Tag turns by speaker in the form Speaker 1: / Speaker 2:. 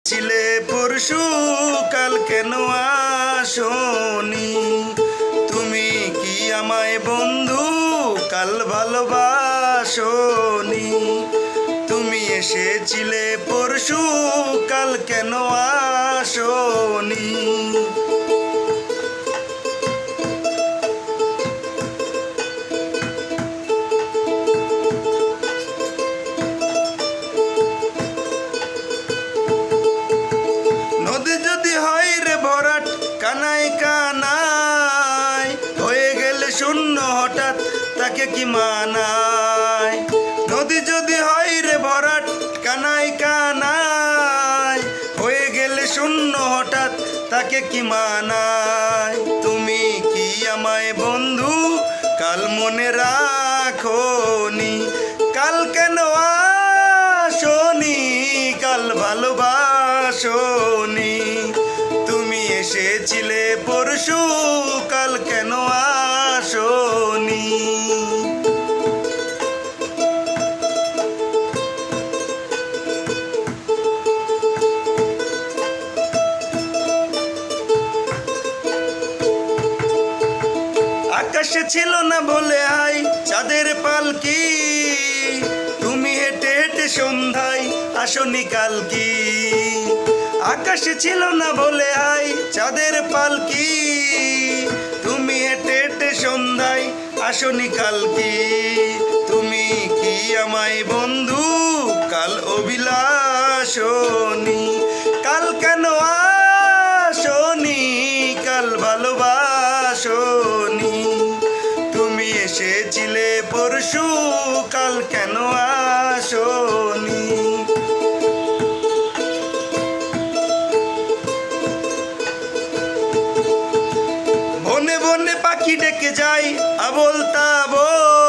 Speaker 1: ছিলে পরশু কাল কেন আসনি? তুমি কি আমায় বন্ধু কাল ভালোবাসনি? তুমি এসেছিলে পরশু কাল কেন আসনি? নদী যদি হয় রে ভরাট কানায় কানায়, হয়ে গেলে শূন্য হঠাৎ তাকে কি মানায়? নদী যদি হয় রে ভরাট কানায় কানায়, হয়ে গেলে শূন্য হঠাৎ তাকে কি মানায়? তুমি কি আমায় বন্ধু কাল মনে রাখোনি? কাল কেন আসনি? কাল ভালোবাসনি? তুমি এসেছিলে পরশু কাল কেন আসনি? আকাশে ছিল না বলে আই চাঁদের পালকি, তুমি হেঁটে হেঁটে সন্ধ্যায় আসনি কালকি। আকাশে ছিল না বলে আই চাঁদের পালকি, তুমি হেঁটে হেঁটে সন্ধ্যায় আসনি কালকি। তুমি কি আমায় বন্ধু কাল অভিলাষনি? কাল কেন আসনি? কাল ভালোবাসনি? তুমি এসেছিলে পরশু কাল কেন আসনি? বনে বনে পাখি ডেকে যায় আবোল তাবোল,